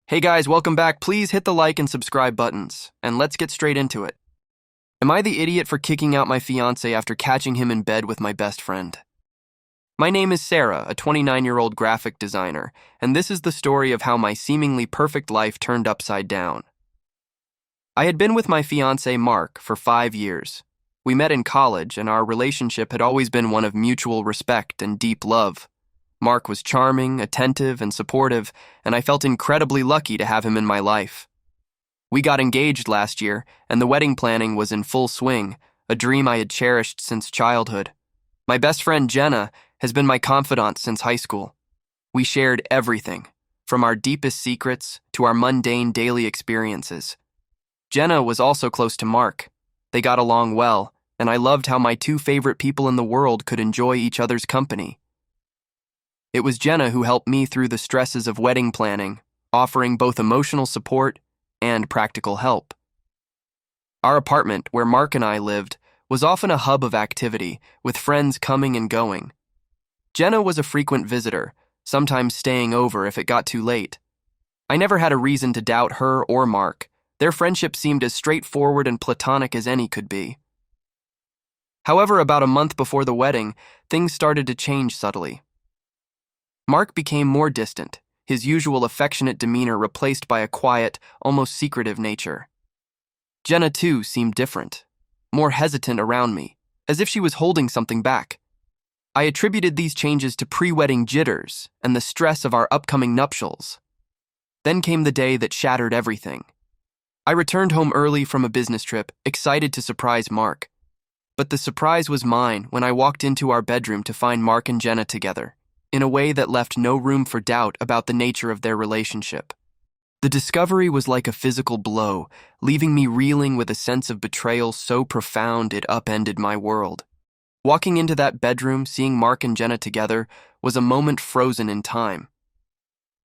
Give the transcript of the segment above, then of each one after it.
Hey guys, welcome back. Please hit the like and subscribe buttons, and let's get straight into it. Am I the idiot for kicking out my fiancé after catching him in bed with my best friend? My name is Sarah, a 29-year-old graphic designer, and this is the story of how my seemingly perfect life turned upside down. I had been with my fiancé, Mark, for 5 years. We met in college, and our relationship had always been one of mutual respect and deep love. Mark was charming, attentive, and supportive, and I felt incredibly lucky to have him in my life. We got engaged last year, and the wedding planning was in full swing, a dream I had cherished since childhood. My best friend, Jenna, has been my confidant since high school. We shared everything, from our deepest secrets to our mundane daily experiences. Jenna was also close to Mark. They got along well, and I loved how my two favorite people in the world could enjoy each other's company. It was Jenna who helped me through the stresses of wedding planning, offering both emotional support and practical help. Our apartment, where Mark and I lived, was often a hub of activity, with friends coming and going. Jenna was a frequent visitor, sometimes staying over if it got too late. I never had a reason to doubt her or Mark. Their friendship seemed as straightforward and platonic as any could be. However, about a month before the wedding, things started to change subtly. Mark became more distant, his usual affectionate demeanor replaced by a quiet, almost secretive nature. Jenna, too, seemed different, more hesitant around me, as if she was holding something back. I attributed these changes to pre-wedding jitters and the stress of our upcoming nuptials. Then came the day that shattered everything. I returned home early from a business trip, excited to surprise Mark. But the surprise was mine when I walked into our bedroom to find Mark and Jenna together, in a way that left no room for doubt about the nature of their relationship. The discovery was like a physical blow, leaving me reeling with a sense of betrayal so profound it upended my world. Walking into that bedroom, seeing Mark and Jenna together, was a moment frozen in time.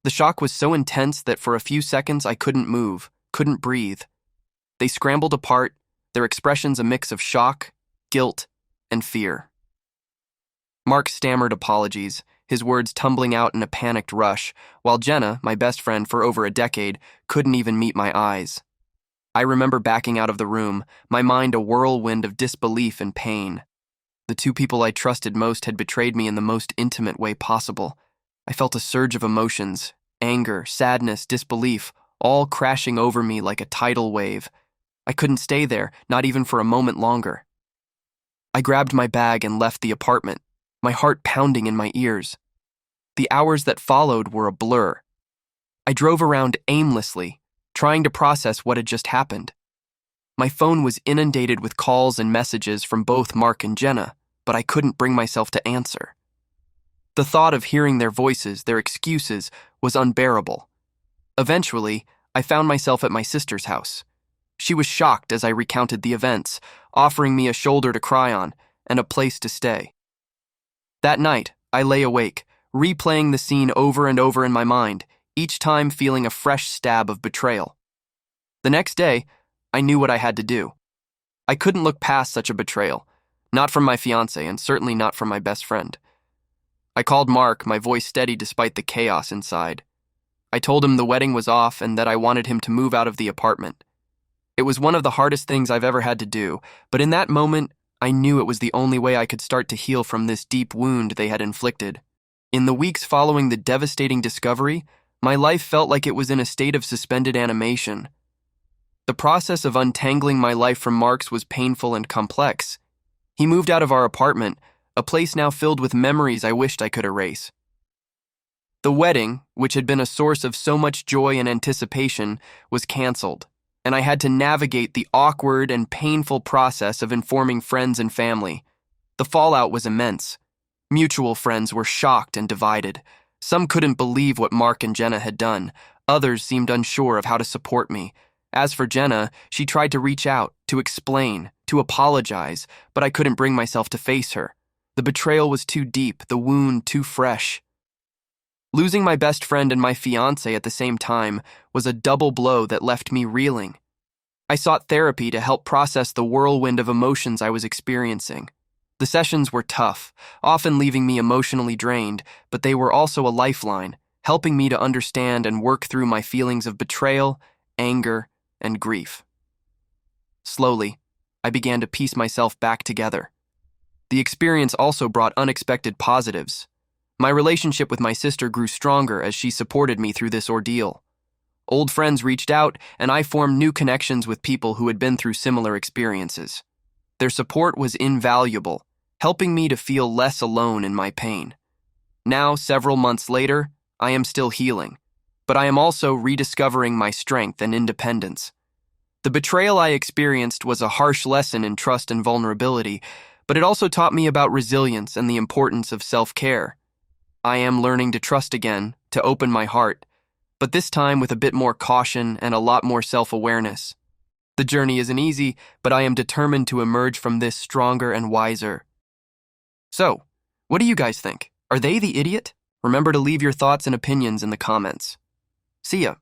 The shock was so intense that for a few seconds I couldn't move, couldn't breathe. They scrambled apart, their expressions a mix of shock, guilt, and fear. Mark stammered apologies, his words tumbling out in a panicked rush, while Jenna, my best friend for over a decade, couldn't even meet my eyes. I remember backing out of the room, my mind a whirlwind of disbelief and pain. The two people I trusted most had betrayed me in the most intimate way possible. I felt a surge of emotions, anger, sadness, disbelief, all crashing over me like a tidal wave. I couldn't stay there, not even for a moment longer. I grabbed my bag and left the apartment, my heart pounding in my ears. The hours that followed were a blur. I drove around aimlessly, trying to process what had just happened. My phone was inundated with calls and messages from both Mark and Jenna, but I couldn't bring myself to answer. The thought of hearing their voices, their excuses, was unbearable. Eventually, I found myself at my sister's house. She was shocked as I recounted the events, offering me a shoulder to cry on and a place to stay. That night, I lay awake, replaying the scene over and over in my mind, each time feeling a fresh stab of betrayal. The next day, I knew what I had to do. I couldn't look past such a betrayal, not from my fiancé and certainly not from my best friend. I called Mark, my voice steady despite the chaos inside. I told him the wedding was off and that I wanted him to move out of the apartment. It was one of the hardest things I've ever had to do, but in that moment, I knew it was the only way I could start to heal from this deep wound they had inflicted. In the weeks following the devastating discovery, my life felt like it was in a state of suspended animation. The process of untangling my life from Mark's was painful and complex. He moved out of our apartment, a place now filled with memories I wished I could erase. The wedding, which had been a source of so much joy and anticipation, was canceled, and I had to navigate the awkward and painful process of informing friends and family. The fallout was immense. Mutual friends were shocked and divided. Some couldn't believe what Mark and Jenna had done. Others seemed unsure of how to support me. As for Jenna, she tried to reach out, to explain, to apologize, but I couldn't bring myself to face her. The betrayal was too deep, the wound too fresh. Losing my best friend and my fiancé at the same time was a double blow that left me reeling. I sought therapy to help process the whirlwind of emotions I was experiencing. The sessions were tough, often leaving me emotionally drained, but they were also a lifeline. helping me to understand and work through my feelings of betrayal, anger, and grief. Slowly, I began to piece myself back together. The experience also brought unexpected positives. My relationship with my sister grew stronger as she supported me through this ordeal. Old friends reached out, and I formed new connections with people who had been through similar experiences. Their support was invaluable, helping me to feel less alone in my pain. Now, several months later, I am still healing, but I am also rediscovering my strength and independence. The betrayal I experienced was a harsh lesson in trust and vulnerability, but it also taught me about resilience and the importance of self-care. I am learning to trust again, to open my heart, but this time with a bit more caution and a lot more self-awareness. The journey isn't easy, but I am determined to emerge from this stronger and wiser. So, what do you guys think? Are they the idiot? Remember to leave your thoughts and opinions in the comments. See ya.